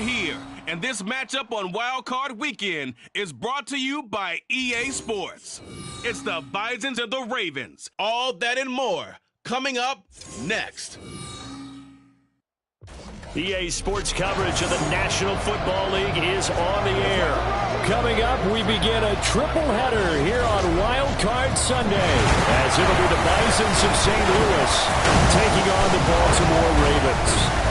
here, and this matchup on Wild Card Weekend is brought to you by EA Sports. It's the Bisons and the Ravens. All that and more coming up next. EA Sports coverage of the National Football League is on the air. Coming up, we begin a triple header here on Wild Card Sunday, as it'll be the Bisons of St. Louis taking on the Baltimore Ravens.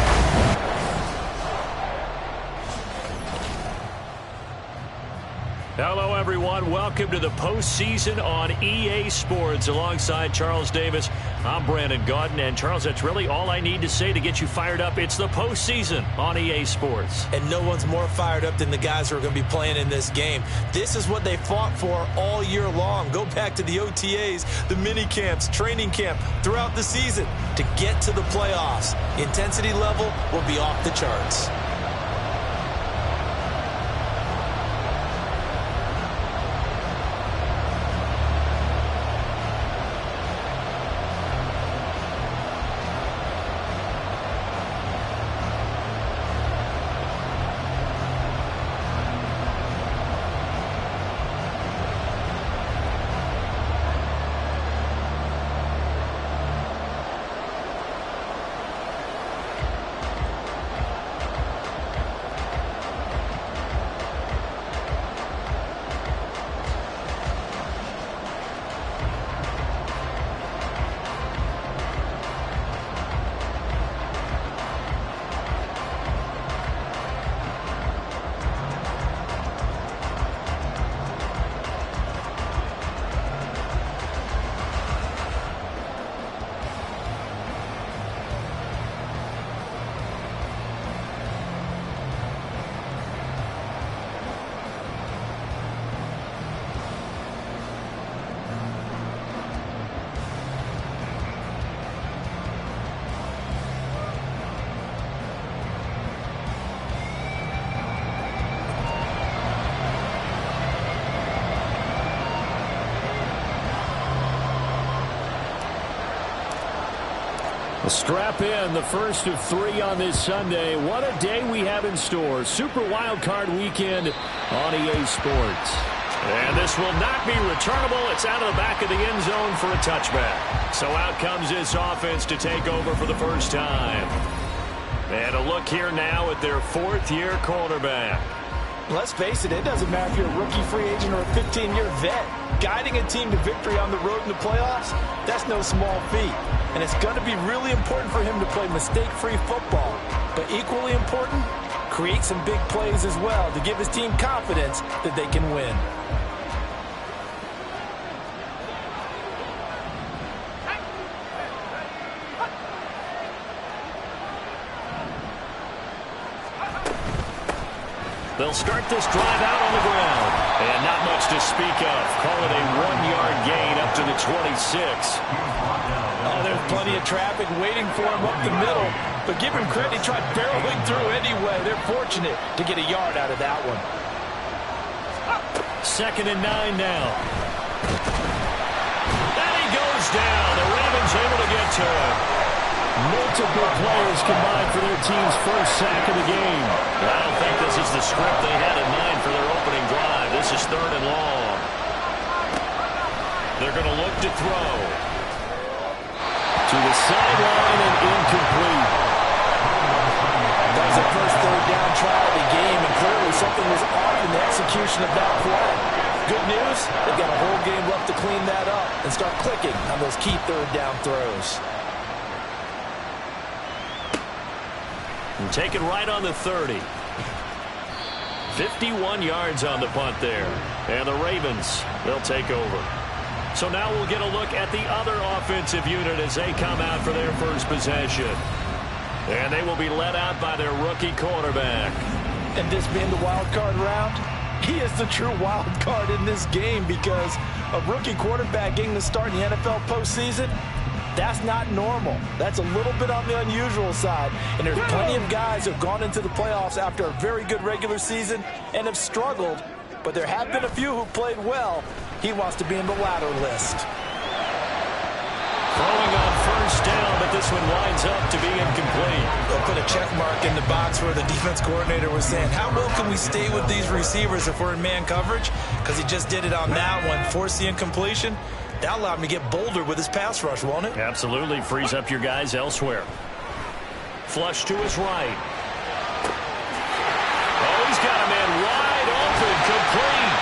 Hello, everyone. Welcome to the postseason on EA Sports. Alongside Charles Davis, I'm Brandon Gaudin. And, Charles, that's really all I need to say to get you fired up. It's the postseason on EA Sports. And no one's more fired up than the guys who are going to be playing in this game. This is what they fought for all year long. Go back to the OTAs, the mini camps, training camp, throughout the season to get to the playoffs. Intensity level will be off the charts. Strap in, the first of three on this Sunday. What a day we have in store. Super Wild Card Weekend on EA Sports. And this will not be returnable. It's out of the back of the end zone for a touchback. So out comes this offense to take over for the first time. And a look here now at their fourth-year quarterback. Let's face it, it doesn't matter if you're a rookie free agent or a 15-year vet. Guiding a team to victory on the road in the playoffs, that's no small feat. And it's going to be really important for him to play mistake-free football. But equally important, create some big plays as well to give his team confidence that they can win. They'll start this drive out on the ground. And not much to speak of. Call it a 1-yard gain up to the 26. Oh, there's plenty of traffic waiting for him up the middle. But give him credit, he tried barreling through anyway. They're fortunate to get a yard out of that one. 2nd and 9 now. And he goes down. The Ravens able to get to him. Multiple players combined for their team's first sack of the game. I don't think this is the script they had in mind for their opening drive. This is 3rd and long. They're going to look to throw. To the sideline and incomplete. That was the first 3rd down try of the game, and clearly something was off in the execution of that play. Good news, they've got a whole game left to clean that up and start clicking on those key 3rd down throws. And take it right on the 30. 51 yards on the punt there. And the Ravens, they'll take over. So now we'll get a look at the other offensive unit as they come out for their first possession. And they will be led out by their rookie quarterback. And this being the wild card round, he is the true wild card in this game because a rookie quarterback getting the start in the NFL postseason, that's not normal. That's a little bit on the unusual side. And there's plenty of guys who have gone into the playoffs after a very good regular season and have struggled. But there have been a few who played well. He wants to be in the latter list. Throwing on first down, but this one winds up to be incomplete. They'll put a check mark in the box where the defense coordinator was saying, how well can we stay with these receivers if we're in man coverage? Because he just did it on that one, forced the incompletion. That allowed him to get bolder with his pass rush, won't it? Absolutely. Frees up your guys elsewhere. Flush to his right. Oh, he's got a man wide open, complete.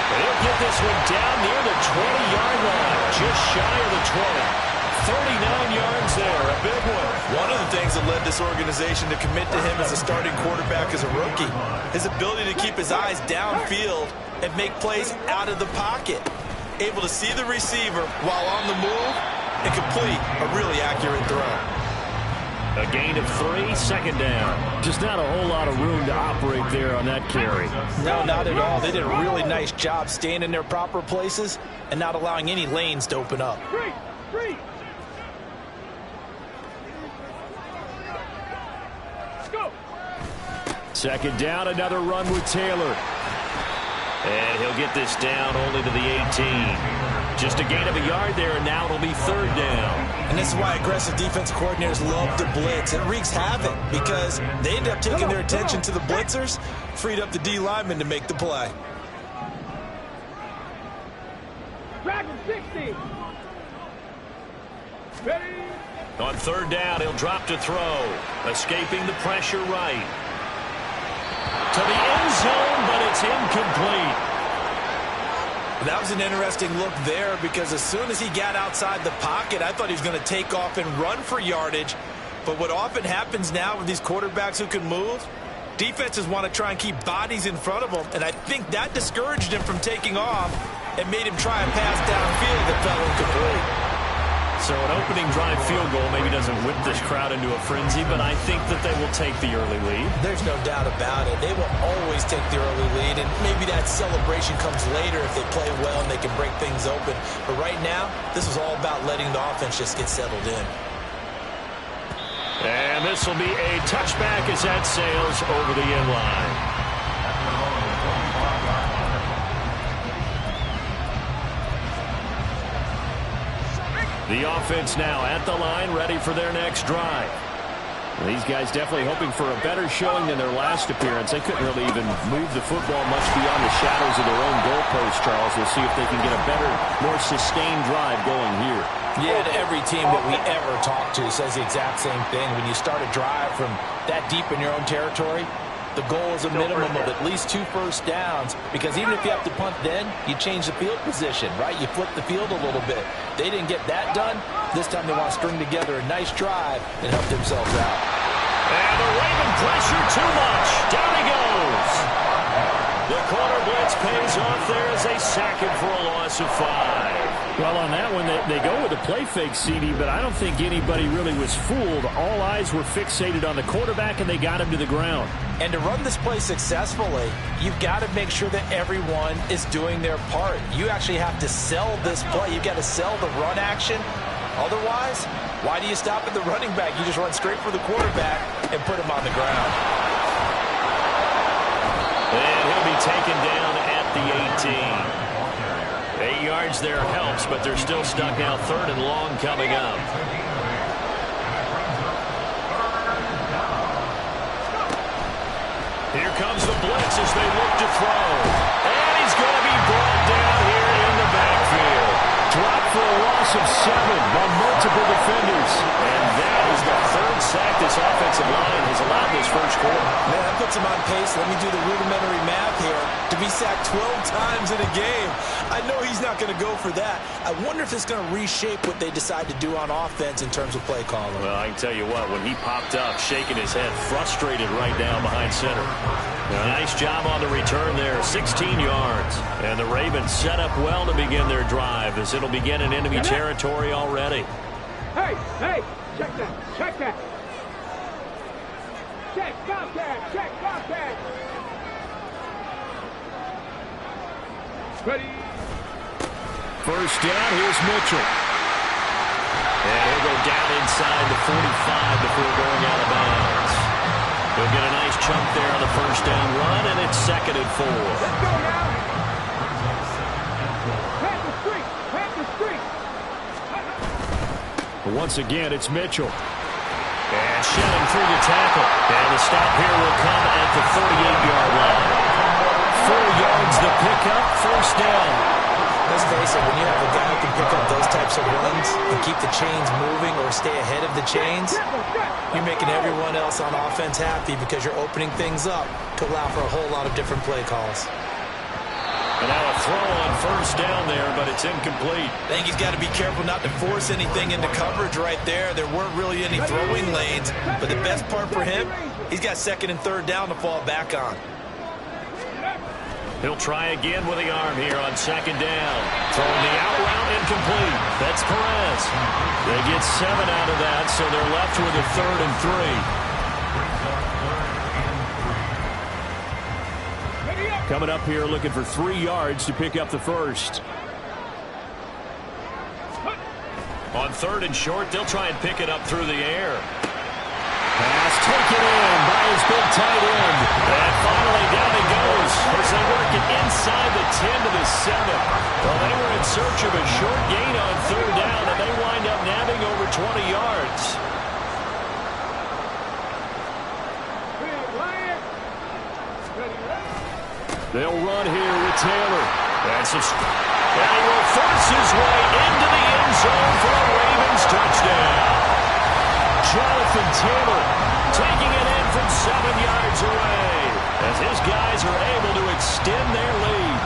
And he'll get this one down near the 20-yard line, just shy of the 20. 39 yards there, a big one. One of the things that led this organization to commit to him as a starting quarterback as a rookie, his ability to keep his eyes downfield and make plays out of the pocket. Able to see the receiver while on the move and complete a really accurate throw. A gain of 3, second down. Just not a whole lot of room to operate there on that carry. No, not at all. They did a really nice job staying in their proper places and not allowing any lanes to open up. Let's go. Second down, another run with Taylor. And he'll get this down only to the 18. Just a gain of a yard there, and now it'll be third down. And this is why aggressive defense coordinators love to blitz. It wreaks havoc because they end up taking their attention to the blitzers, freed up the D lineman to make the play. Dragon 60. Ready? On third down, he'll drop to throw. Escaping the pressure right. To the end zone, but it's incomplete. That was an interesting look there because as soon as he got outside the pocket, I thought he was going to take off and run for yardage. But what often happens now with these quarterbacks who can move, defenses want to try and keep bodies in front of them, and I think that discouraged him from taking off and made him try and pass downfield that fell incomplete. So an opening drive field goal maybe doesn't whip this crowd into a frenzy, but I think that they will take the early lead. There's no doubt about it. They will always take the early lead, and maybe that celebration comes later if they play well and they can break things open. But right now, this is all about letting the offense just get settled in. And this will be a touchback as that sails over the end line. The offense now at the line, ready for their next drive. These guys definitely hoping for a better showing than their last appearance. They couldn't really even move the football much beyond the shadows of their own goalpost, Charles. We'll see if they can get a better, more sustained drive going here. Yeah, and every team that we ever talk to says the exact same thing. When you start a drive from that deep in your own territory, the goal is a minimum of at least 2 first downs, because even if you have to punt then, you change the field position, right? You flip the field a little bit. They didn't get that done. This time they want to string together a nice drive and help themselves out. And the Raven pressure too much. Down he goes. The corner blitz pays off there as they sack him for a loss of 5. Well, on that one, they go with a play fake, CD, but I don't think anybody really was fooled. All eyes were fixated on the quarterback, and they got him to the ground. And to run this play successfully, you've got to make sure that everyone is doing their part. You actually have to sell this play. You've got to sell the run action. Otherwise, why do you stop at the running back? You just run straight for the quarterback and put him on the ground. And he'll be taken down at the 18. 8 yards there helps, but they're still stuck now. Third and long coming up. Here comes the blitz as they look to throw. And he's going to be brought down here in the backfield. Dropped for a loss of 7 by multiple defenders. And that is the third sack this offensive line has allowed this first quarter. Man, that puts him on pace. Let me do the rudimentary math here. To be sacked 12 times in a game. I know he's not going to go for that. I wonder if it's going to reshape what they decide to do on offense in terms of play calling. Well, I can tell you what, when he popped up, shaking his head, frustrated right now behind center. Nice job on the return there, 16 yards. And the Ravens set up well to begin their drive as it'll begin in enemy territory already. Hey, check that, check that. Check, Bobcat. Ready. First down, here's Mitchell. And he'll go down inside the 45 before going out of bounds. He'll get a nice chunk there on the first down run, and it's 2nd and 4. Let's go now. Pass the street. Once again, it's Mitchell. And shedding through the tackle. And the stop here will come at the 38-yard line. 4 yards the pickup, first down. Let's face it, when you have a guy who can pick up those types of runs and keep the chains moving or stay ahead of the chains, you're making everyone else on offense happy because you're opening things up to allow for a whole lot of different play calls. And now a throw on first down there, but it's incomplete. I think he's got to be careful not to force anything into coverage right there. There weren't really any throwing lanes, but the best part for him, he's got second and third down to fall back on. He'll try again with the arm here on second down. Throwing the out route incomplete. That's Perez. They get 7 out of that, so they're left with a 3rd and 3. Coming up here looking for 3 yards to pick up the first. On 3rd and short, they'll try and pick it up through the air. Pass taken in by his big tight end. And finally down he goes as they work it inside the 10 to the 7. Well, they were in search of a short gain on 3rd down, and they wind up nabbing over 20 yards. They'll run here with Taylor. And he will force his way into the end zone for a Ravens touchdown. Jonathan Taylor taking it in from 7 yards away as his guys are able to extend their lead.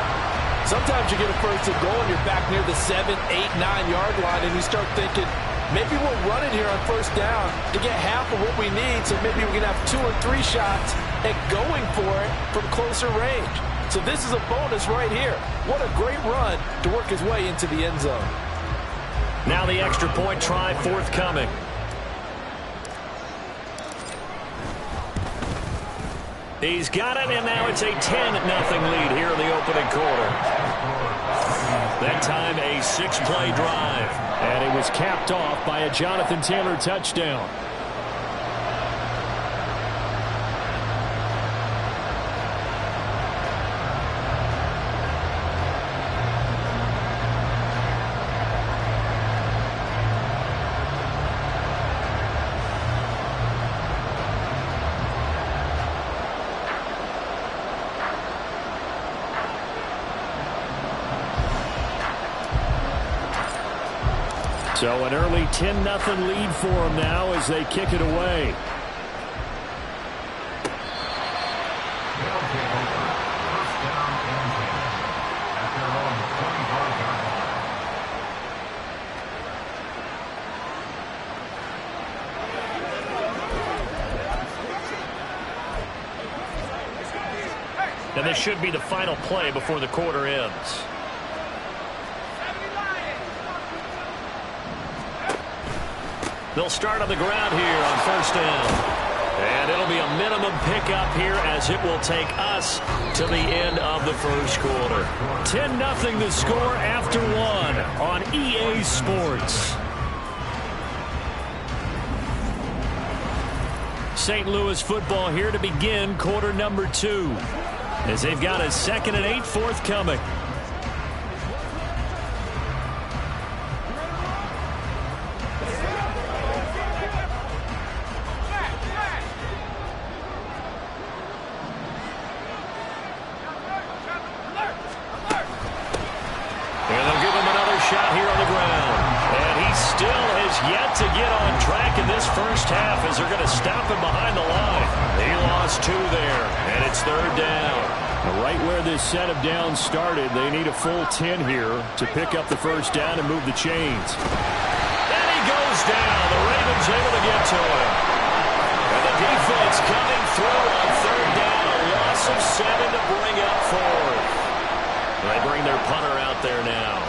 Sometimes you get a first and goal and you're back near the 7, 8, 9-yard line and you start thinking, maybe we'll run it here on first down to get half of what we need, so maybe we can have 2 or 3 shots at going for it from closer range. So this is a bonus right here. What a great run to work his way into the end zone. Now the extra point try forthcoming. He's got it, and now it's a 10-0 lead here in the opening quarter. That time a 6-play drive. And it was capped off by a Jonathan Taylor touchdown. So an early 10-0 lead for them now as they kick it away. And this should be the final play before the quarter ends. They'll start on the ground here on first down. And it'll be a minimum pickup here as it will take us to the end of the first quarter. 10-0 the score after 1 on EA Sports. St. Louis football here to begin quarter number 2 as they've got a 2nd and 8 forthcoming. To get on track in this first half as they're going to stop him behind the line. He lost 2 there, and it's 3rd down. Right where this set of downs started, they need a full 10 here to pick up the first down and move the chains. And he goes down. The Ravens able to get to him. And the defense coming through on 3rd down. A loss of 7 to bring up 4th. They bring their punter out there now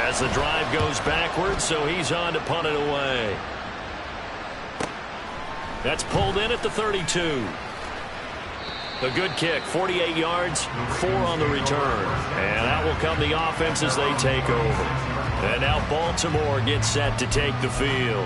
as the drive goes backwards, so he's on to punt it away. That's pulled in at the 32. A good kick, 48 yards, 4 on the return. And out will come the offense as they take over. And now Baltimore gets set to take the field.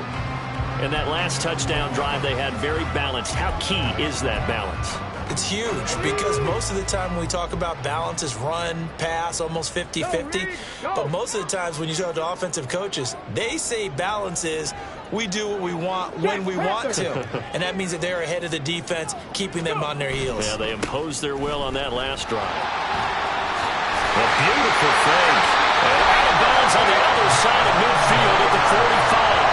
In that last touchdown drive, they had very balanced. How key is that balance? It's huge because most of the time when we talk about balance is run, pass, almost 50-50. But most of the times when you talk to offensive coaches, they say balance is we do what we want when we want to. And that means that they're ahead of the defense, keeping them on their heels. Yeah, they imposed their will on that last drive. A beautiful fake. And out of bounds on the other side of midfield at the 45.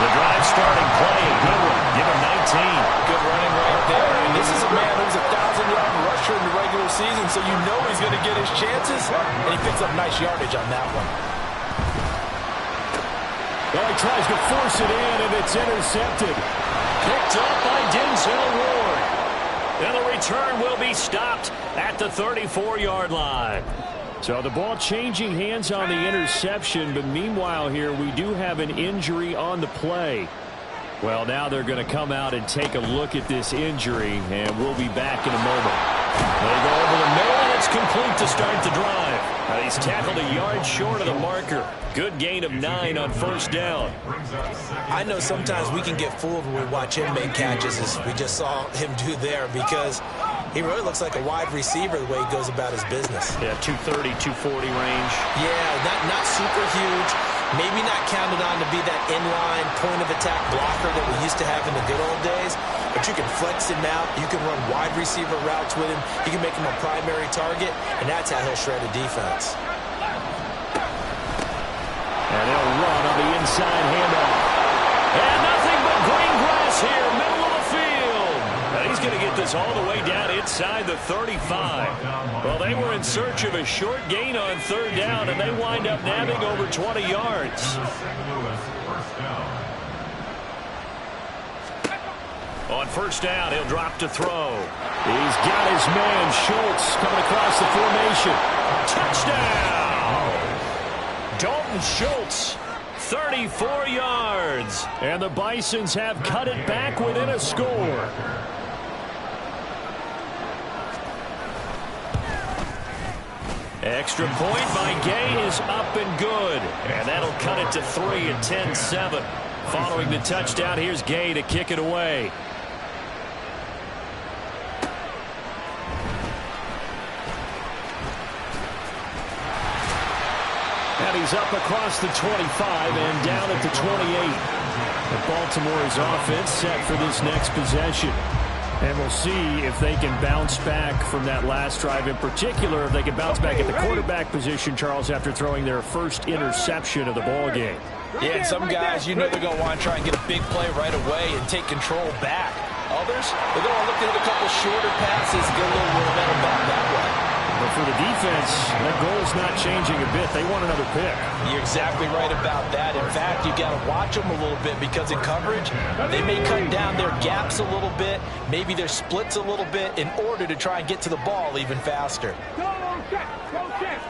The drive starting play, a good one. Give him 19. Good running right there. And this is a man who's a 1,000-yard rusher in the regular season, so you know he's going to get his chances. And he picks up nice yardage on that one. Well, he tries to force it in, and it's intercepted. Picked up by Denzel Ward. And the return will be stopped at the 34-yard line. So the ball changing hands on the interception, but meanwhile here we do have an injury on the play. Well, now they're going to come out and take a look at this injury, and we'll be back in a moment. They go over the middle, and it's complete to start the drive. He's tackled a yard short of the marker. Good gain of 9 on first down. I know sometimes we can get fooled when we watch him make catches, as we just saw him do there, because he really looks like a wide receiver the way he goes about his business. Yeah, 230, 240 range. Yeah, not super huge. Maybe not counted on to be that inline point-of-attack blocker that we used to have in the good old days. But you can flex him out. You can run wide receiver routes with him. You can make him a primary target, and that's how he'll shred a defense. And they'll run on the inside handoff. And nothing but green grass here, middle of the field. And he's going to get this all the way down inside the 35. Well, they were in search of a short gain on third down, and they wind up nabbing over 20 yards. On first down, he'll drop to throw. He's got his man, Schultz, coming across the formation. Touchdown! Dalton Schultz, 34 yards. And the Bisons have cut it back within a score. Extra point by Gay is up and good. And that'll cut it to 3 at 10-7. Following the touchdown, here's Gay to kick it away. And he's up across the 25 and down at the 28. The Baltimore's offense set for this next possession. And we'll see if they can bounce back from that last drive. In particular, if they can bounce back at the quarterback position, Charles, after throwing their first interception of the ball game. Yeah, and some guys, you know they're going to want to try and get a big play right away and take control back. Others, they're going to look to hit a couple shorter passes and get a little momentum back that way. But for the defense, that goal's not changing a bit. They want another pick. You're exactly right about that. In fact, you've got to watch them a little bit because in coverage, they may cut down their gaps a little bit, maybe their splits a little bit in order to try and get to the ball even faster. Go check.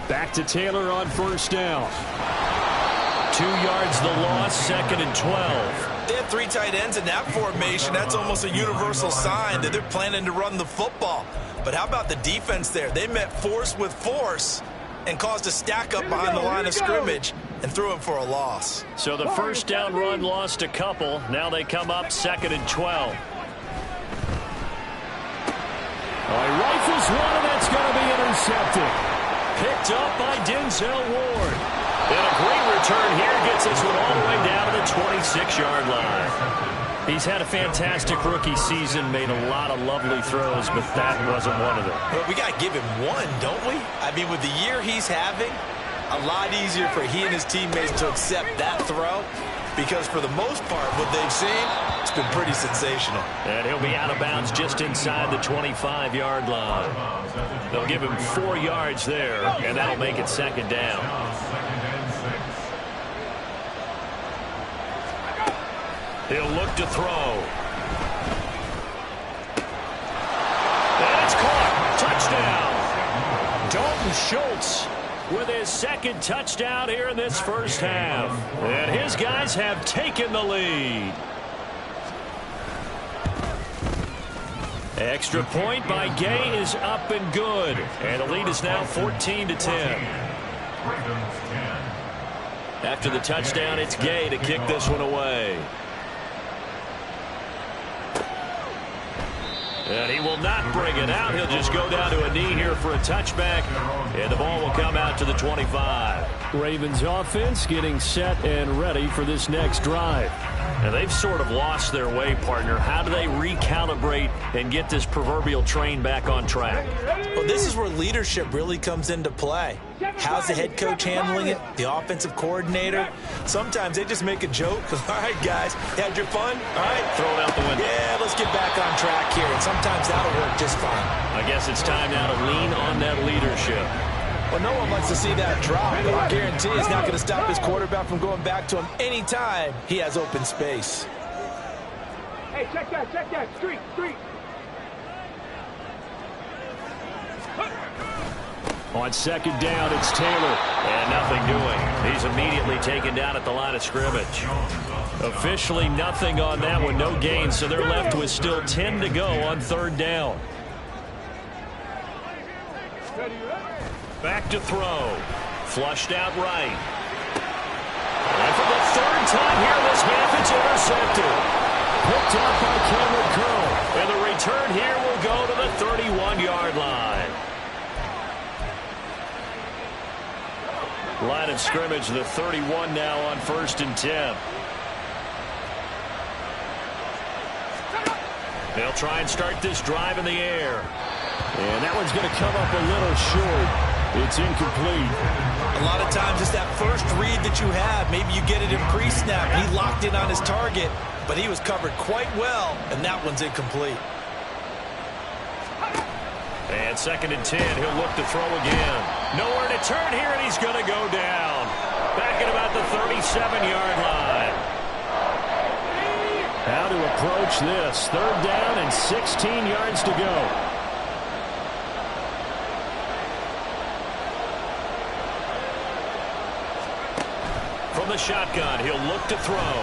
Back to Taylor on first down. 2 yards the loss, 2nd and 12. They have 3 tight ends in that formation. That's almost a universal sign that they're planning to run the football. But how about the defense there? They met force with force and caused a stack up behind the line of scrimmage and threw him for a loss. So the first down run lost a couple. Now they come up 2nd and 12. He rifles one, and that's going to be intercepted. Picked up by Denzel Ward. And a great return here gets this one all the way down to the 26-yard line. He's had a fantastic rookie season, made a lot of lovely throws, but that wasn't one of them. Well, we got to give him one, don't we? I mean, with the year he's having, a lot easier for he and his teammates to accept that throw, because for the most part, what they've seen, it's been pretty sensational. And he'll be out of bounds just inside the 25-yard line. They'll give him 4 yards there, and that'll make it 2nd down. He'll look to throw. And it's caught. Touchdown. Dalton Schultz with his 2nd touchdown here in this first half. And his guys have taken the lead. Extra point by Gay is up and good. And the lead is now 14-10. After the touchdown, it's Gay to kick this one away. And he will not bring it out. He'll just go down to a knee here for a touchback. And the ball will come out to the 25. Ravens offense getting set and ready for this next drive. And they've sort of lost their way, partner. How do they recalibrate and get this proverbial train back on track? Well, this is where leadership really comes into play. How's the head coach handling it? The offensive coordinator? Sometimes they just make a joke. All right, guys, had your fun? All right. Throw it out the window. Yeah, let's get back on track here. And sometimes that'll work just fine. I guess it's time now to lean on that leadership. Well, no one likes to see that drop, but I guarantee he's not going to stop his quarterback from going back to him anytime he has open space. Hey, check that, street. On second down, it's Taylor. And nothing doing. He's immediately taken down at the line of scrimmage. Officially nothing on that one, no gain, so they're left with still 10 to go on third down. Back to throw. Flushed out right. And for the third time here this half, it's intercepted. Picked up by Cameron Curl. And the return here will go to the 31-yard line. Line of scrimmage, the 31 now on 1st and 10. They'll try and start this drive in the air. And that one's going to come up a little short. It's incomplete. A lot of times it's that first read that you have. Maybe you get it in pre-snap. He locked in on his target, but he was covered quite well, and that one's incomplete. And 2nd and 10, he'll look to throw again. Nowhere to turn here, and he's going to go down. Back at about the 37-yard line. How to approach this. 3rd down and 16 yards to go. From the shotgun, he'll look to throw.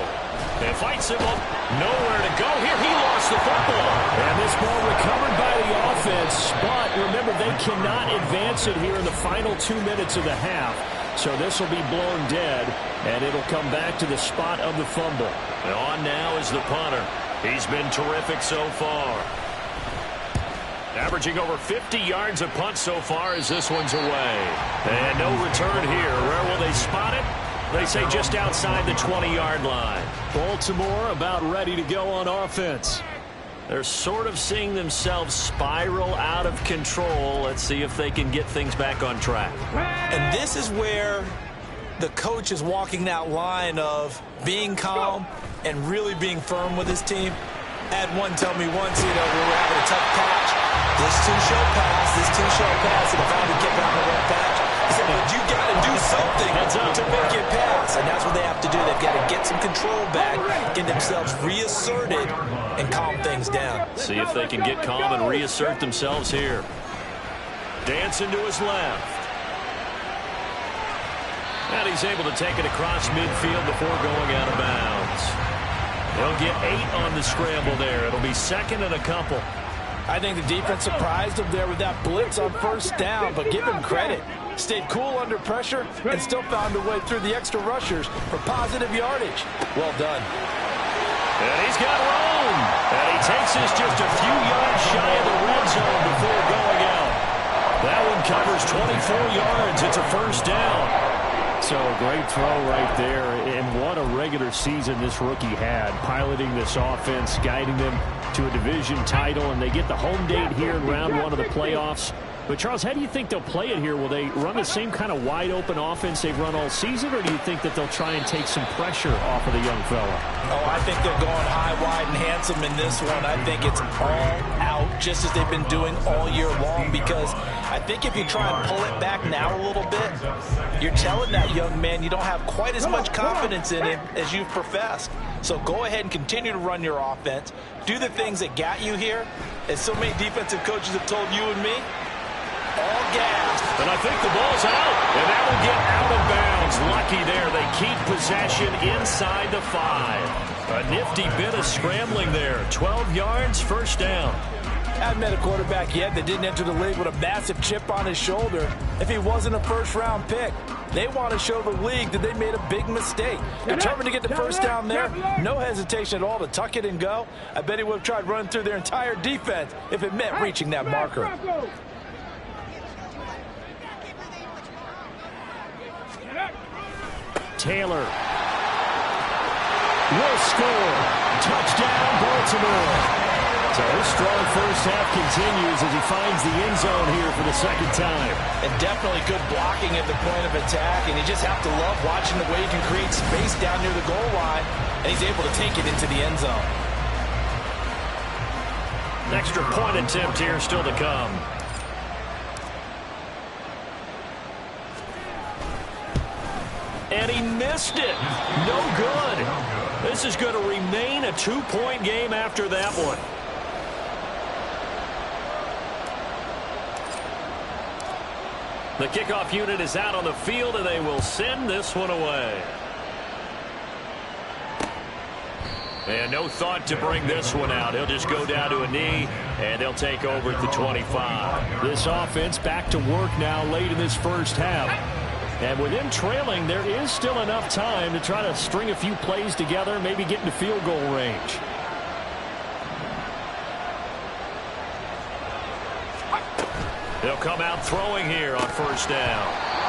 And fights him up. Nowhere to go here. He lost the football. And this ball recovered by the offense. But remember, they cannot advance it here in the final 2 minutes of the half. So this will be blown dead, and it'll come back to the spot of the fumble. And on now is the punter. He's been terrific so far. Averaging over 50 yards a punt so far as this one's away. And no return here. Where will they spot it? They say just outside the 20-yard line. Baltimore about ready to go on offense. They're sort of seeing themselves spiral out of control. Let's see if they can get things back on track. And this is where the coach is walking that line of being calm and really being firm with his team. I had one tell me once, we were having a tough patch. This too shall pass, this too shall pass, and finally get back on that patch. He said, but you got to do something to make it pass. And that's what they have to do. They've got to get some control back, get themselves reasserted, and calm things down. See if they can get calm and reassert themselves here. Dancing to his left. And he's able to take it across midfield before going out of bounds. They'll get 8 on the scramble there. It'll be 2nd and a couple. I think the defense surprised him there with that blitz on 1st down, but give him credit. Stayed cool under pressure and still found a way through the extra rushers for positive yardage. Well done. And he's got room. And he takes this just a few yards shy of the red zone before going out. That one covers 24 yards. It's a 1st down. So a great throw right there, and what a regular season this rookie had, piloting this offense, guiding them to a division title, and they get the home date here in round 1 of the playoffs. But, Charles, how do you think they'll play it here? Will they run the same kind of wide-open offense they've run all season, or do you think that they'll try and take some pressure off of the young fella? Oh, I think they're going high, wide, and handsome in this one. I think it's all out, just as they've been doing all year long, because I think if you try and pull it back now a little bit, you're telling that young man you don't have quite as much confidence in him as you've professed. So go ahead and continue to run your offense. Do the things that got you here. As so many defensive coaches have told you and me, all gas. And I think the ball's out. And that will get out of bounds. Lucky there. They keep possession inside the 5. A nifty bit of scrambling there. 12 yards, 1st down. I haven't met a quarterback yet that didn't enter the league with a massive chip on his shoulder if he wasn't a 1st-round pick. They want to show the league that they made a big mistake. Determined to get the first down there. No hesitation at all to tuck it and go. I bet he would have tried running through their entire defense if it meant reaching that marker. Taylor will score. Touchdown, Baltimore. So his strong first half continues as he finds the end zone here for the second time. And definitely good blocking at the point of attack, and you just have to love watching the way he can create space down near the goal line, and he's able to take it into the end zone. An extra point attempt here still to come. And he missed it. No good. This is going to remain a 2-point game after that one. The kickoff unit is out on the field, and they will send this one away. And no thought to bring this one out. He'll just go down to a knee, and they'll take over at the 25. This offense back to work now late in this first half. And with them trailing, there is still enough time to try to string a few plays together, maybe get into field goal range. They'll come out throwing here on first down.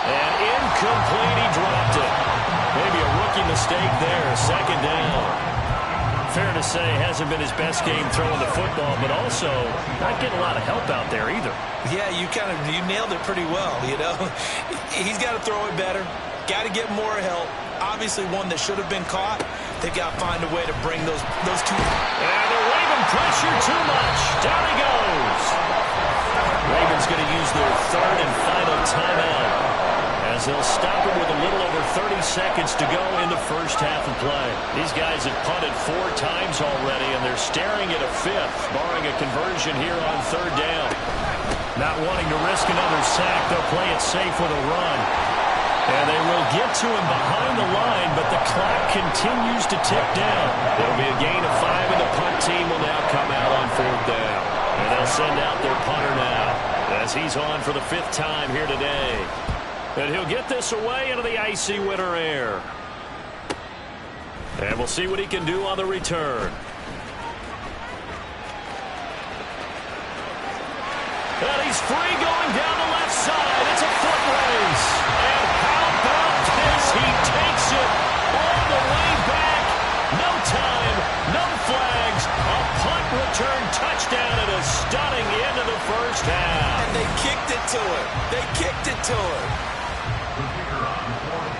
And incomplete, he dropped it. Maybe a rookie mistake there, second down. Fair to say, hasn't been his best game throwing the football, but also not getting a lot of help out there either. Yeah, you nailed it pretty well, you know. He's got to throw it better. Got to get more help. Obviously one that should have been caught. They've got to find a way to bring those two. And the Raven pressure too much. Down he goes. Ravens going to use their third and final timeout as they'll stop him with a little over 30 seconds to go in the first half of play. These guys have punted 4 times already, and they're staring at a 5th, barring a conversion here on third down. Not wanting to risk another sack, they'll play it safe with a run. And they will get to him behind the line, but the clock continues to tick down. There'll be a gain of 5, and the punt team will now come out on fourth down. And they'll send out their punter now as he's on for the 5th time here today. And he'll get this away into the icy winter air. And we'll see what he can do on the return. And he's free going down the left side. It's a foot race. And how about this? He takes it all the way back. No time, no flags. A punt return touchdown and a stunning end of the first half. And they kicked it to him. They kicked it to him.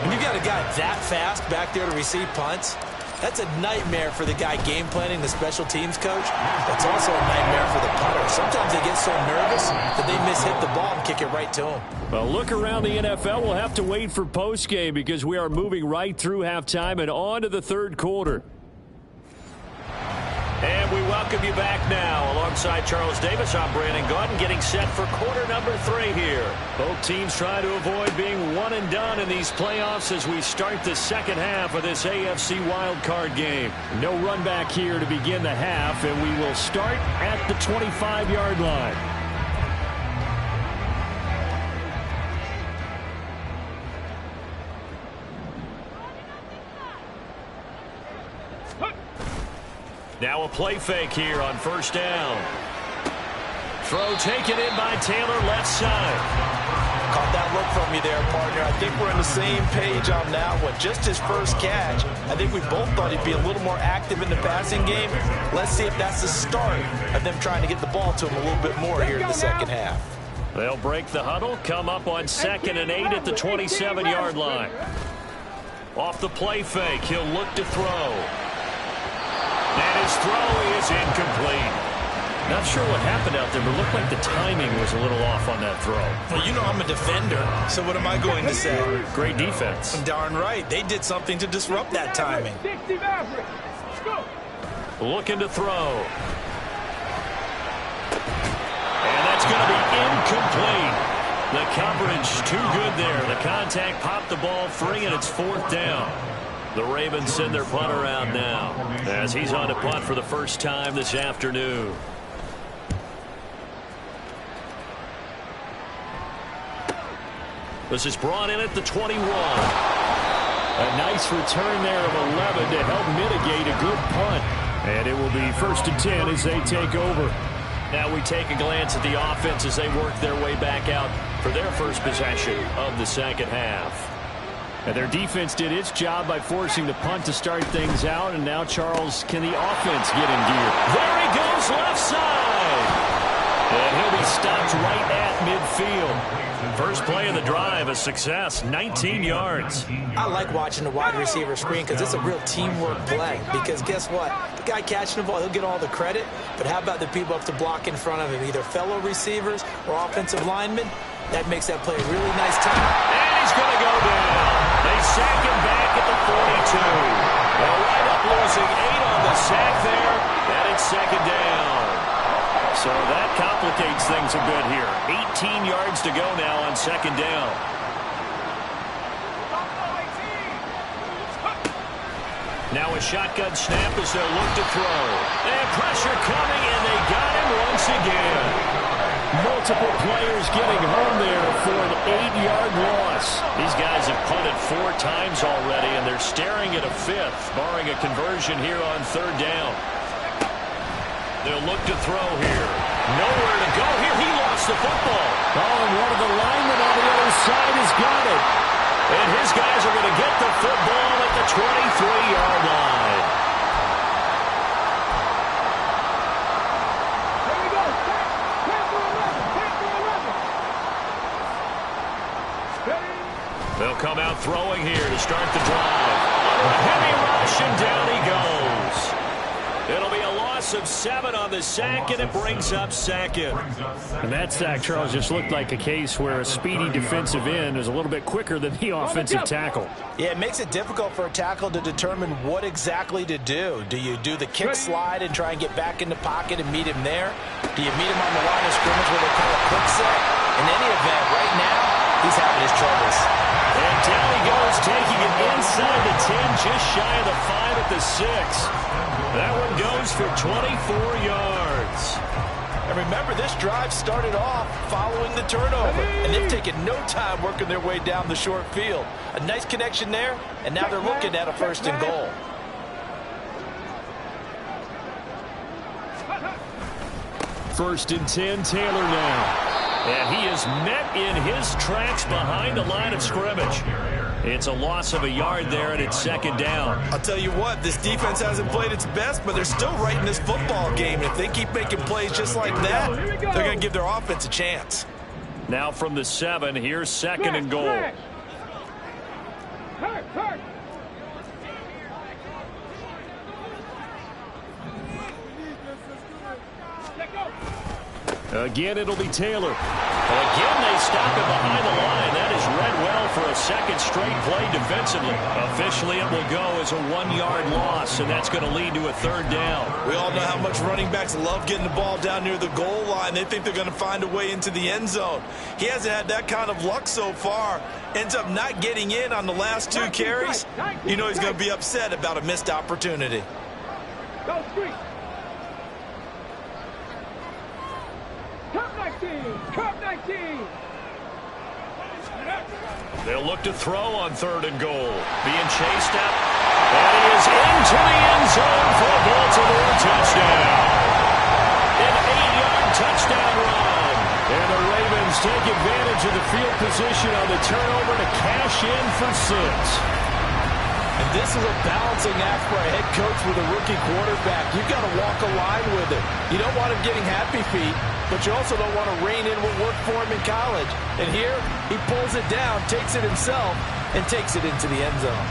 When you got a guy that fast back there to receive punts, that's a nightmare for the guy game planning, the special teams coach. It's also a nightmare for the punter. Sometimes they get so nervous that they mishit the ball and kick it right to him. Well, look around the NFL. We'll have to wait for postgame because we are moving right through halftime and on to the third quarter. And we welcome you back now. Alongside Charles Davis, I'm Brandon Gaudin, getting set for quarter number 3 here. Both teams try to avoid being one and done in these playoffs as we start the second half of this AFC wildcard game. No run back here to begin the half, and we will start at the 25-yard line. Now a play fake here on first down. Throw taken in by Taylor, left side. Caught that look from you there, partner. I think we're on the same page on that one. Just his first catch. I think we both thought he'd be a little more active in the passing game. Let's see if that's the start of them trying to get the ball to him a little bit more here in the second half. They'll break the huddle, come up on 2nd and 8 at the 27-yard line. Off the play fake, he'll look to throw. And his throw is incomplete. Not sure what happened out there, but it looked like the timing was a little off on that throw. Well, you know I'm a defender, so what am I going to say? Great defense. Darn right. They did something to disrupt that timing. Looking to throw. And that's going to be incomplete. The coverage too good there. The contact popped the ball free, and it's 4th down. The Ravens send their punter out now as he's on to punt for the first time this afternoon. This is brought in at the 21. A nice return there of 11 to help mitigate a good punt. And it will be 1st and 10 as they take over. Now we take a glance at the offense as they work their way back out for their first possession of the second half. And their defense did its job by forcing the punt to start things out. And now, Charles, can the offense get in gear? There he goes, left side. And he'll be stopped right at midfield. First play of the drive, a success, 19 yards. I like watching the wide receiver screen because it's a real teamwork play. Because guess what? The guy catching the ball, he'll get all the credit. But how about the people up to block in front of him, either fellow receivers or offensive linemen? That makes that play a really nice time. And he's going to go down. They sack him back at the 42. They'll wind up losing 8 on the sack there, and it's second down. So that complicates things a bit here. 18 yards to go now on second down. Now a shotgun snap as they'll look to throw. And pressure coming, and they got him once again. Multiple players getting home there for an 8-yard loss. These guys have punted 4 times already, and they're staring at a 5th, barring a conversion here on third down. They'll look to throw here. Nowhere to go here. He lost the football. Oh, and one of the linemen on the other side has got it. And his guys are going to get the football at the 23-yard line. They'll come out throwing here to start the drive. Under a heavy rush, and down he goes. It'll be a loss of 7 on the sack, and it brings up second. And that sack, Charles, just looked like a case where a speedy defensive end is a little bit quicker than the offensive tackle. Yeah, it makes it difficult for a tackle to determine what exactly to do. Do you do the kick slide and try and get back in the pocket and meet him there? Do you meet him on the line of scrimmage where they call a quick set? In any event, right now, he's having his troubles. And down he goes, taking it inside the 10, just shy of the 5 at the 6. That one goes for 24 yards. And remember, this drive started off following the turnover, and they've taken no time working their way down the short field. A nice connection there, and now they're looking at a 1st and goal. First and 10, Taylor now. And he is met in his tracks behind the line of scrimmage. It's a loss of a yard there, and it's second down. I'll tell you what, this defense hasn't played its best, but they're still right in this football game. If they keep making plays just like that, they're going to give their offense a chance. Now from the 7, here's second and goal. Again, it'll be Taylor. Again, they stop it behind the line. That is read well for a second straight play defensively. Officially, it will go as a 1-yard loss, and that's going to lead to a third down. We all know how much running backs love getting the ball down near the goal line. They think they're going to find a way into the end zone. He hasn't had that kind of luck so far. Ends up not getting in on the last 2 carries. You know he's going to be upset about a missed opportunity. Go street. Cup 19. They'll look to throw on third and goal. Being chased up. And he is into the end zone for a Baltimore touchdown. An 8-yard touchdown run. And the Ravens take advantage of the field position on the turnover to cash in for 6. And this is a balancing act for a head coach with a rookie quarterback. You've got to walk a line with it. You don't want him getting happy feet, but you also don't want to rein in what worked for him in college. And here, he pulls it down, takes it himself, and takes it into the end zone.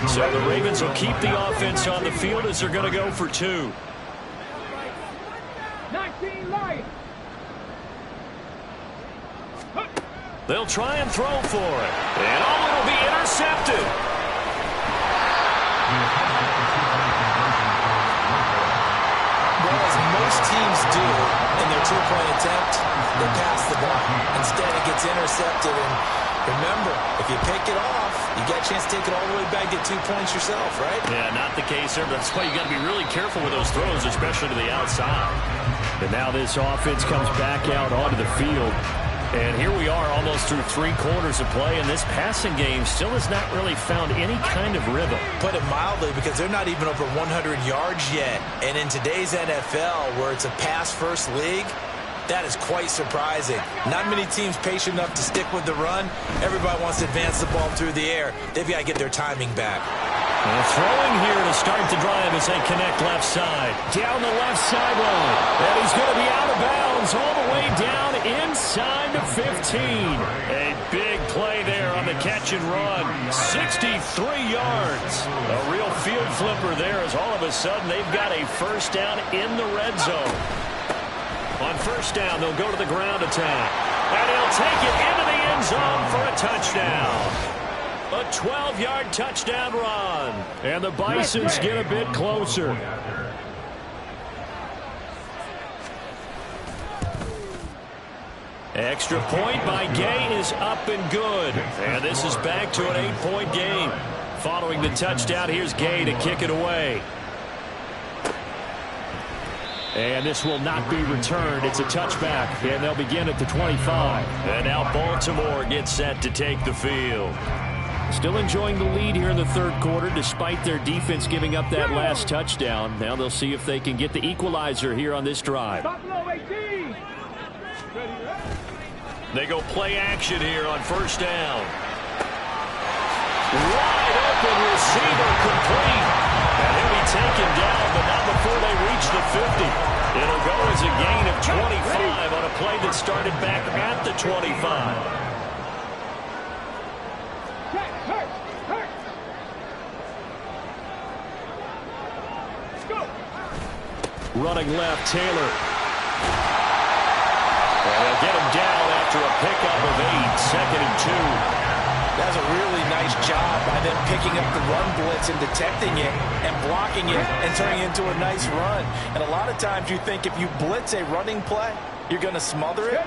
So the Ravens will keep the offense on the field as they're going to go for 2. 19 Lions. They'll try and throw for it. And will be intercepted. Well, as most teams do in their 2-point attempt, they pass the ball. Instead, it gets intercepted, and Remember, if you pick it off, you got a chance to take it all the way back, get 2 points yourself, right? Yeah, not the case there. That's why you got to be really careful with those throws, especially to the outside. And now this offense comes back out onto the field. And here we are almost through 3 quarters of play, and this passing game still has not really found any kind of rhythm. Put it mildly, because they're not even over 100 yards yet. And in today's NFL, where it's a pass-first league, that is quite surprising. Not many teams patient enough to stick with the run. Everybody wants to advance the ball through the air. They've got to get their timing back. And throwing here to start the drive as they connect left side. Down the left sideline. And he's going to be out of bounds all the way down inside the 15. A big play there on the catch and run. 63 yards. A real field flipper there as all of a sudden they've got a first down in the red zone. On first down, they'll go to the ground attack. And he'll take it into the end zone for a touchdown. A 12-yard touchdown run. And the Bisons get a bit closer. Extra point by Gay is up and good. And this is back to an 8-point game. Following the touchdown, here's Gay to kick it away. And this will not be returned. It's a touchback, and they'll begin at the 25. And now Baltimore gets set to take the field. Still enjoying the lead here in the third quarter, despite their defense giving up that last touchdown. Now they'll see if they can get the equalizer here on this drive. They go play action here on first down. Wide open receiver complete. And he'll be taken down, but not before they reach the 50. It'll go as a gain of 25 on a play that started back at the 25. Running left, Taylor. And they'll get him down after a pickup of 8, second and 2. That's a really nice job by them picking up the run blitz and detecting it and blocking it and turning it into a nice run. And a lot of times you think if you blitz a running play, you're going to smother it.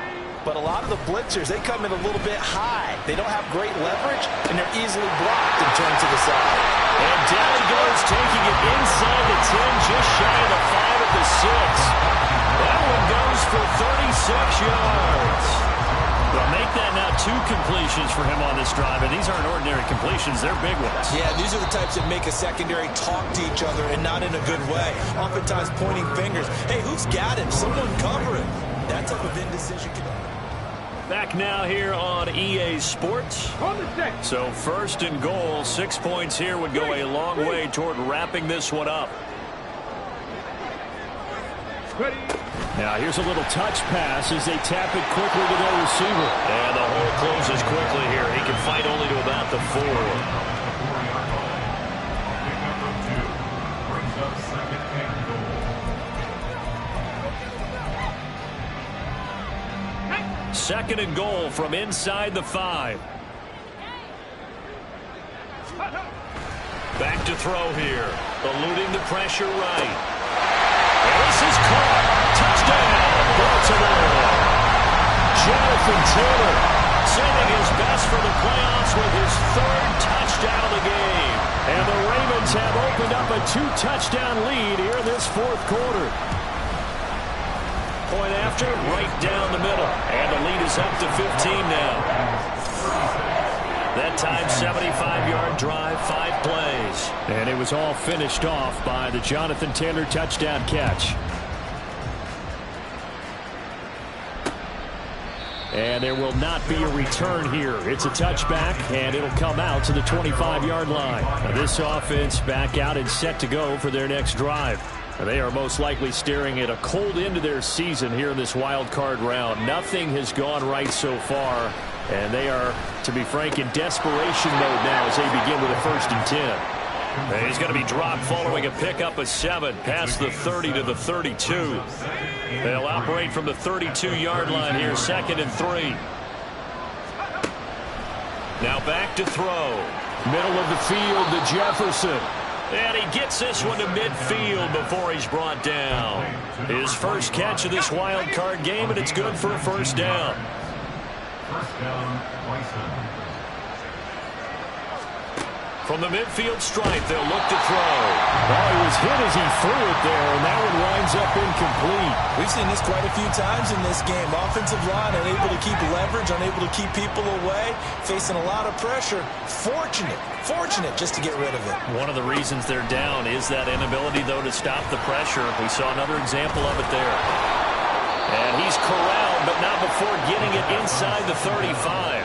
But a lot of the blitzers, they come in a little bit high. They don't have great leverage, and they're easily blocked and turned to the side. And down he goes, taking it inside the 10, just shy of the 5 at the 6. That one goes for 36 yards. Well, make that now 2 completions for him on this drive, and these aren't ordinary completions. They're big ones. Yeah, these are the types that make a secondary talk to each other, and not in a good way. Oftentimes pointing fingers. Hey, who's got him? Someone cover him. That type of indecision can... Back now here on EA Sports. So first and goal, 6 points here would go a long way toward wrapping this one up. Now here's a little touch pass as they tap it quickly to their receiver. And the hole closes quickly here. He can fight only to about the 4. Second and goal from inside the 5. Back to throw here. Eluding the pressure right. And this is caught. Touchdown, Baltimore. Jonathan Taylor saving his best for the playoffs with his 3rd touchdown of the game. And the Ravens have opened up a 2-touchdown lead here in this 4th quarter. Point after, right down the middle. And the lead is up to 15 now. That time, 75-yard drive, 5 plays. And it was all finished off by the Jonathan Taylor touchdown catch. And there will not be a return here. It's a touchback, and it'll come out to the 25-yard line. Now this offense back out and set to go for their next drive. They are most likely staring at a cold end to their season here in this wild card round. Nothing has gone right so far, and they are, to be frank, in desperation mode now as they begin with a 1st and 10. And he's going to be dropped following a pickup of 7 past the 30 to the 32. They'll operate from the 32-yard line here, 2nd and 3. Now back to throw. Middle of the field to Jefferson. And he gets this one to midfield before he's brought down. His first catch of this wild card game, and it's good for a 1st down. From the midfield stripe, they'll look to throw. Well, he was hit as he threw it there, and that one winds up incomplete. We've seen this quite a few times in this game. Offensive line unable to keep leverage, unable to keep people away, facing a lot of pressure. Fortunate just to get rid of it. One of the reasons they're down is that inability, though, to stop the pressure. We saw another example of it there. And he's corralled, but not before getting it inside the 35.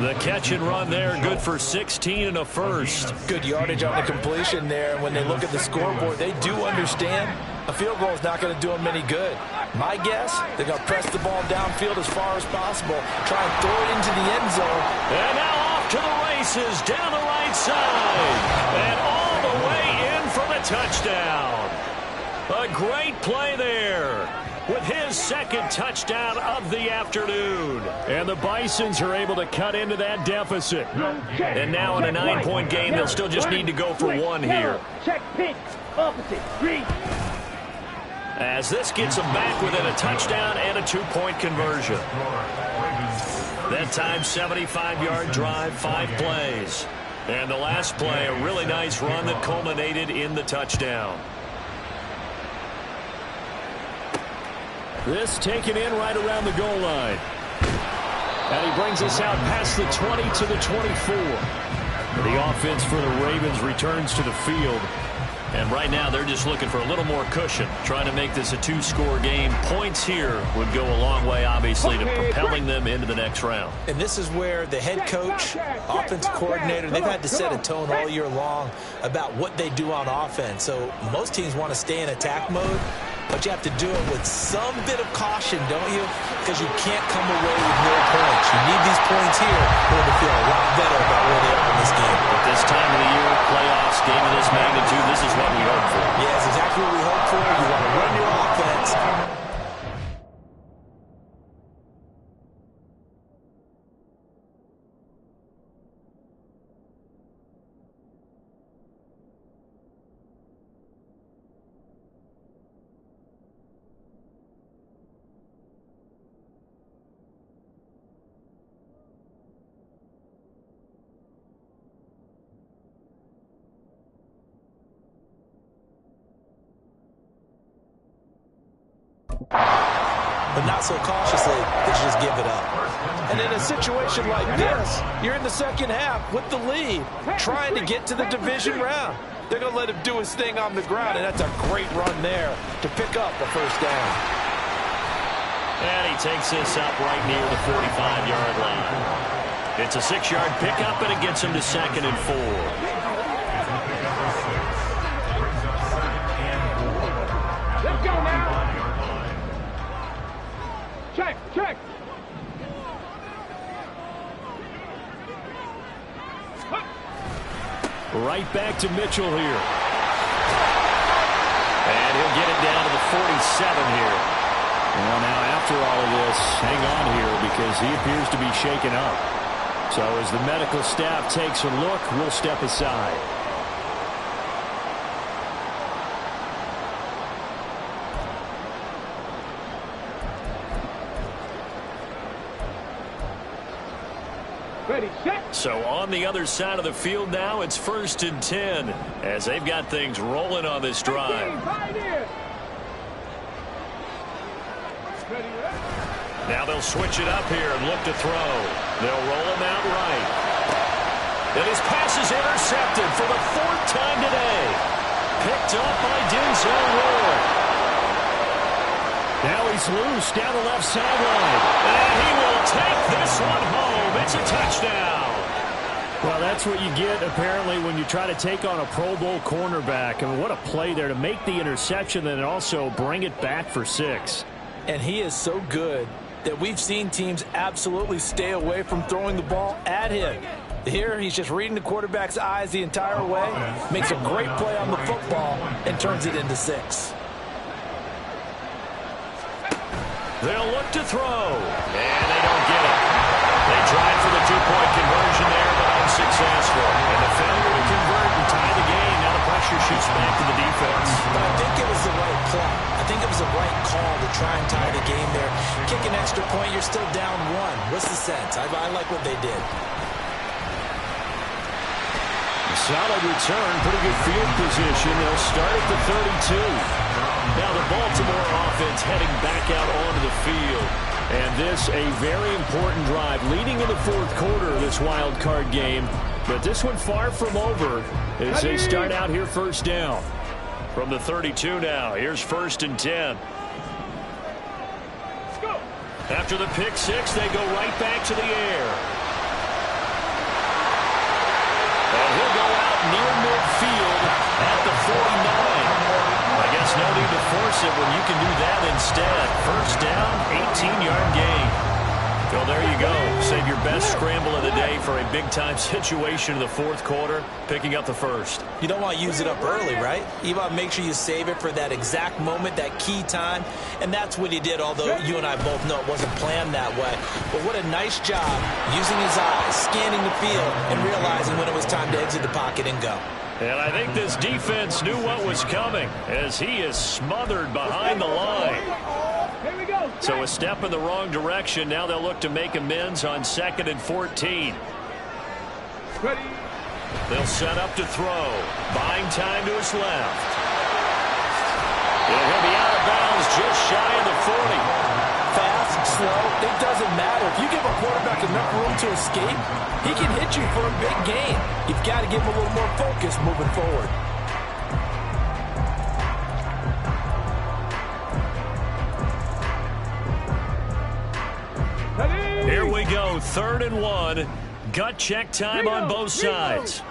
The catch and run there, good for 16 and a first. Good yardage on the completion there. When they look at the scoreboard, they do understand a field goal is not going to do them any good. My guess, they're going to press the ball downfield as far as possible, try and throw it into the end zone. And now off to the races, down the right side, and all the way in for the touchdown. A great play there, with his second touchdown of the afternoon. And the Bisons are able to cut into that deficit. And now in a 9-point game, they'll still just need to go for one here. Check pitch, opposite, read. As this gets them back within a touchdown and a 2-point conversion. That time, 75-yard drive, 5 plays. And the last play, a really nice run that culminated in the touchdown. This taken in right around the goal line. And he brings us out past the 20 to the 24. The offense for the Ravens returns to the field. And right now they're just looking for a little more cushion, trying to make this a 2-score game. Points here would go a long way, obviously, to propelling them into the next round. And this is where the head coach, offensive coordinator, they've had to set a tone all year long about what they do on offense. So most teams want to stay in attack mode, but you have to do it with some bit of caution, don't you? Because you can't come away with no points. You need these points here in order to feel a lot better about where they are in this game. At this time of the year, playoffs, game of this magnitude, this is what we hope for. Yeah, that's exactly what we hope for. You want to run your offense. But not so cautiously that you just give it up. And in a situation like this, you're in the second half with the lead, trying to get to the division round. They're going to let him do his thing on the ground, and that's a great run there to pick up the first down. And he takes this up right near the 45-yard line. It's a 6-yard pickup, and it gets him to 2nd and 4. Let's go now. Check. Right back to Mitchell here. And he'll get it down to the 47 here. Well, now after all of this, hang on here because he appears to be shaken up. So as the medical staff takes a look, we'll step aside. Ready, set. So on the other side of the field now, it's 1st and 10 as they've got things rolling on this drive. Now they'll switch it up here and look to throw. They'll roll him out right. And his pass is intercepted for the 4th time today. Picked up by Denzel Ward. Now he's loose down the left sideline. And he will take this one home. It's a touchdown. Well, that's what you get, apparently, when you try to take on a Pro Bowl cornerback. I mean, what a play there to make the interception and also bring it back for 6. And he is so good that we've seen teams absolutely stay away from throwing the ball at him. Here, he's just reading the quarterback's eyes the entire way, makes a great play on the football, and turns it into 6. They'll look to throw, and they don't get it. They tried for the 2-point conversion there, but unsuccessful. And the failure to convert and tie the game. Now the pressure shoots back to the defense. But I think it was the right play. I think it was the right call to try and tie the game there. Kick an extra point, you're still down 1. What's the sense? I like what they did. Solid return, pretty good field position. They'll start at the 32. Now the Baltimore offense heading back out onto the field. And this a very important drive leading in the fourth quarter of this wild card game. But this one far from over as they start out here first down. From the 32 now, here's 1st and 10. After the pick six, they go right back to the air. And he'll go out near midfield at the 49. I guess no need to force it when you can do that instead. First down, 18-yard gain. Well, there you go. Save your best scramble of the day for a big-time situation in the fourth quarter, picking up the first. You don't want to use it up early, right? You want to make sure you save it for that exact moment, that key time. And that's what he did, although you and I both know it wasn't planned that way. But what a nice job using his eyes, scanning the field, and realizing when it was time to exit the pocket and go. And I think this defense knew what was coming as he is smothered behind the line. So a step in the wrong direction. Now they'll look to make amends on 2nd and 14. They'll set up to throw. Buying time to his left. And he'll be out of bounds just shy of the 40. Fast, slow, it doesn't matter. If you give a quarterback enough room to escape, he can hit you for a big gain. You've got to give him a little more focus moving forward. Here we go, 3rd and 1. Gut check time on both sides.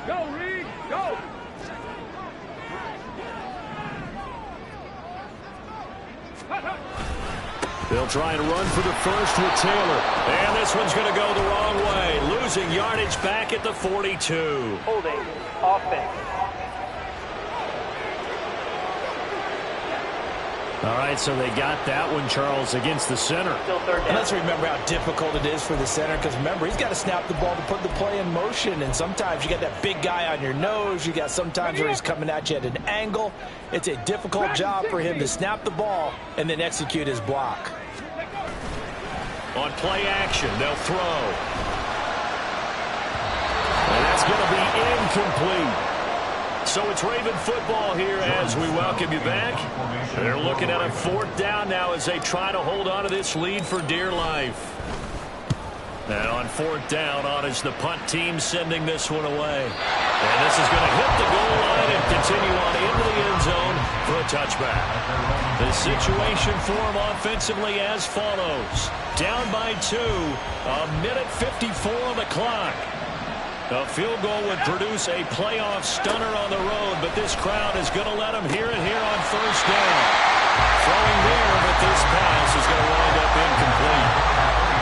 Go, Reed, go! They'll try and run for the first with Taylor. And this one's going to go the wrong way. Losing yardage back at the 42. Holding, offense. All right, so they got that one, Charles, against the center. And let's remember how difficult it is for the center, because remember, he's got to snap the ball to put the play in motion, and sometimes you got that big guy on your nose. You got sometimes where he's coming at you at an angle. It's a difficult job for him to snap the ball and then execute his block. On play action, they'll throw. And that's going to be incomplete. So it's Raven football here as we welcome you back. They're looking at a 4th down now as they try to hold on to this lead for dear life. And on 4th down, on is the punt team sending this one away. And this is going to hit the goal line and continue on into the end zone for a touchback. The situation for them offensively as follows. Down by 2, a minute 54 on the clock. A field goal would produce a playoff stunner on the road, but this crowd is going to let them hear it here on 1st down. Throwing there, but this pass is going to wind up incomplete.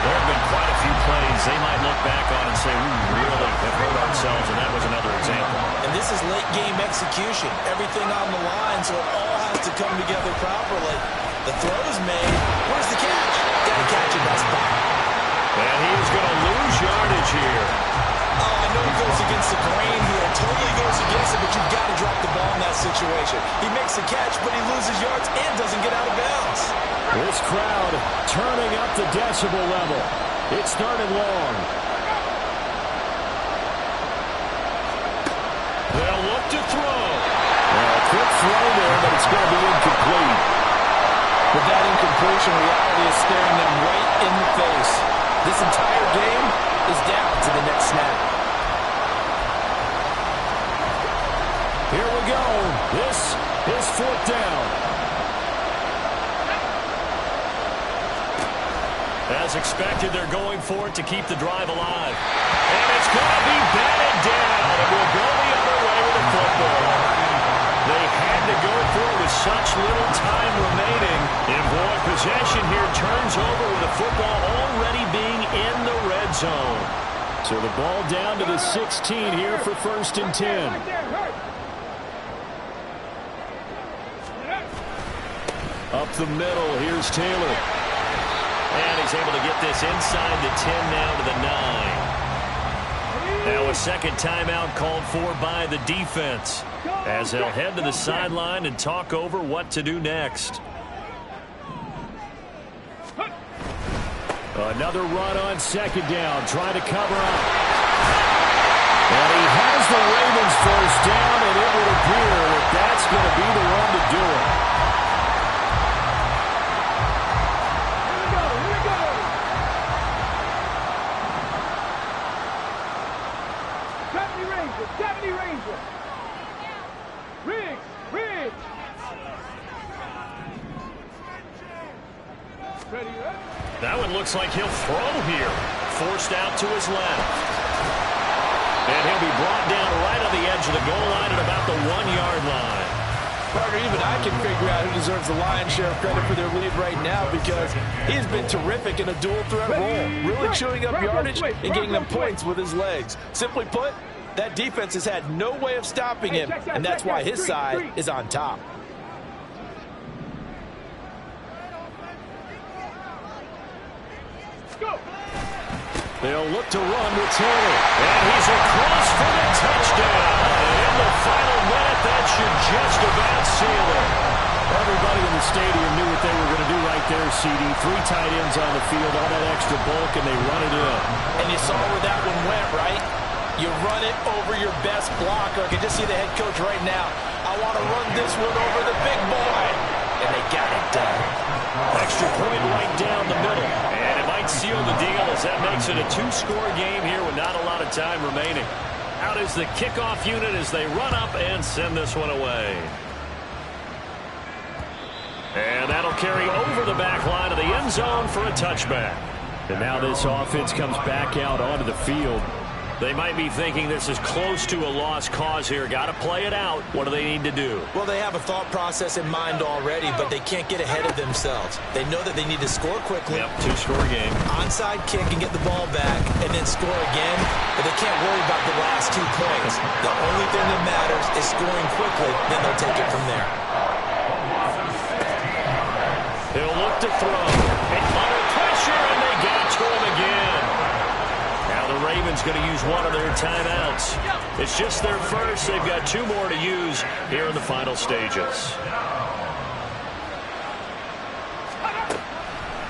There have been quite a few plays they might look back on and say, we really have hurt ourselves, and that was another example. And this is late game execution. Everything on the line, so it all has to come together properly. The throw is made. Where's the catch? Got to catch it, that's spot. And he is going to lose yardage here. I know he goes against the grain here, totally goes against it, but you've got to drop the ball in that situation. He makes the catch, but he loses yards and doesn't get out of bounds. This crowd turning up the decibel level. It's 3rd and long. They'll look to throw. A quick throw there, but it's going to be incomplete. With that incompletion, reality is staring them right in the face. This entire game is down to the next snap. Here we go. This is 4th down. As expected, they're going for it to keep the drive alive. And it's going to be batted down. It will go the other way with the football. They had to go for it with such little time remaining. And boy, possession here turns over with the football already being in the red zone. So the ball down to the 16 here for 1st and 10. Up the middle, here's Taylor. And he's able to get this inside the 10 now to the 9. Now a second timeout called for by the defense as they'll head to the sideline and talk over what to do next. Another run on 2nd down, trying to cover up. And he has the Ravens first down, and it would appear that that's going to be the one to do it. Here we go. 70 Rangers, 70 Rangers. Riggs. Ready, up. That one looks like he'll throw here. Forced out to his left. And he'll be brought down right on the edge of the goal line at about the 1-yard line. Partner, even I can figure out who deserves the lion's share of credit for their lead right now because he's been terrific in a dual threat role, really chewing up yardage and getting them points with his legs. Simply put, that defense has had no way of stopping him, and that's why his side is on top. They'll look to run with Taylor. And he's across for the touchdown. And in the final minute, that should just about seal it. Everybody in the stadium knew what they were going to do right there, CD. 3 tight ends on the field, all that extra bulk, and they run it in. And you saw where that one went, right? You run it over your best blocker. I can just see the head coach right now. I want to run this one over the big boy. And they got it done. Extra point right down the middle. And it might seal the deal as that makes it a 2-score game here with not a lot of time remaining. Out is the kickoff unit as they run up and send this one away. And that'll carry over the back line of the end zone for a touchback. And now this offense comes back out onto the field. They might be thinking this is close to a lost cause here. Got to play it out. What do they need to do? Well, they have a thought process in mind already, but they can't get ahead of themselves. They know that they need to score quickly. Yep, 2-score game. Onside kick and get the ball back and then score again, but they can't worry about the last 2 points. The only thing that matters is scoring quickly, then they'll take it from there. He'll look to throw. Under pressure, and they got to him again. Now the Ravens going to use one of their timeouts. It's just their first. They've got 2 more to use here in the final stages.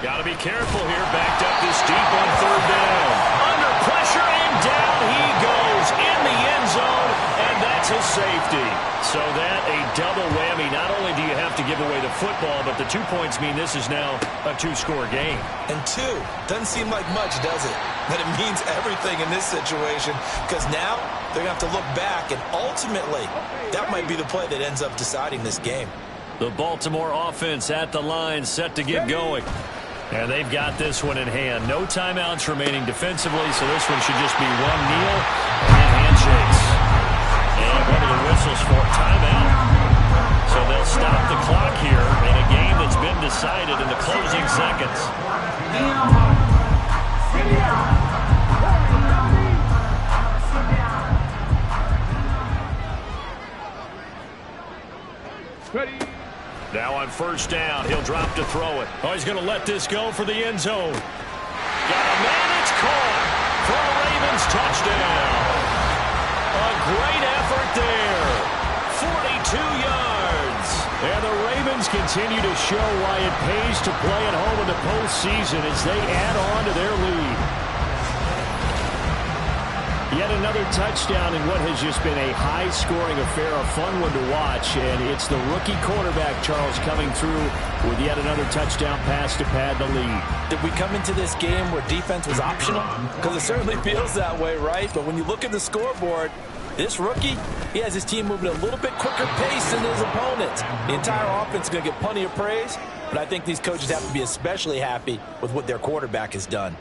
Got to be careful here. Backed up this deep on 3rd down. Under pressure, and down he goes in the end zone, and that's a safety. So that a double whammy. Not only do you have to give away the football, but the 2 points mean this is now a 2-score game. And 2 doesn't seem like much, does it? But it means everything in this situation because now they're going to have to look back, and ultimately that might be the play that ends up deciding this game. The Baltimore offense at the line, set to get going. And they've got this one in hand. No timeouts remaining defensively, so this one should just be one kneel and handshakes. And one of the whistles for timeout. So they'll stop the clock here in a game that's been decided in the closing seconds. Ready. Now on 1st down, he'll drop to throw it. Oh, he's going to let this go for the end zone. Got a man, it's caught for a Ravens touchdown. A great effort there. 42 yards. And the Ravens continue to show why it pays to play at home in the postseason as they add on to their lead. Yet another touchdown in what has just been a high-scoring affair, a fun one to watch. And it's the rookie quarterback, Charles, coming through with yet another touchdown pass to pad the lead. Did we come into this game where defense was optional? Because it certainly feels that way, right? But when you look at the scoreboard, this rookie, he has his team moving at a little bit quicker pace than his opponents. The entire offense is going to get plenty of praise, but I think these coaches have to be especially happy with what their quarterback has done.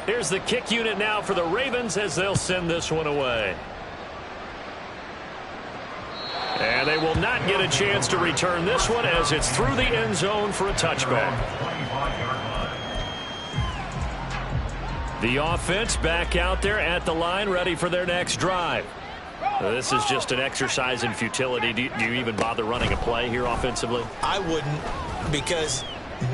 Here's the kick unit now for the Ravens as they'll send this one away. And they will not get a chance to return this one as it's through the end zone for a touchback. The offense back out there at the line, ready for their next drive. This is just an exercise in futility. Do you even bother running a play here offensively? I wouldn't, because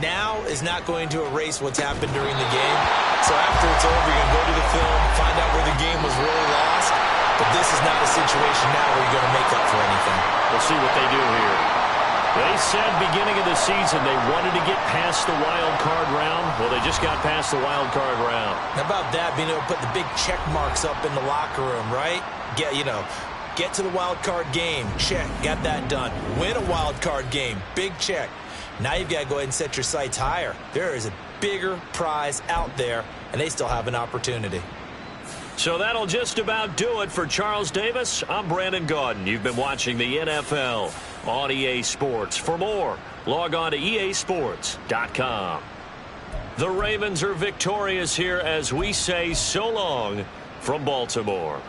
now is not going to erase what's happened during the game. So after it's over, you're going to go to the film, find out where the game was really lost. But this is not a situation now where you're going to make up for anything. We'll see what they do here. They said beginning of the season they wanted to get past the wild card round. Well, they just got past the wild card round. How about that, being able to put the big check marks up in the locker room, right? Get to the wild card game. Check. Got that done. Win a wild card game. Big check. Now you've got to go ahead and set your sights higher. There is a bigger prize out there, and they still have an opportunity. So that'll just about do it for Charles Davis. I'm Brandon Gaudin. You've been watching the NFL on EA Sports. For more, log on to easports.com. The Ravens are victorious here as we say so long from Baltimore.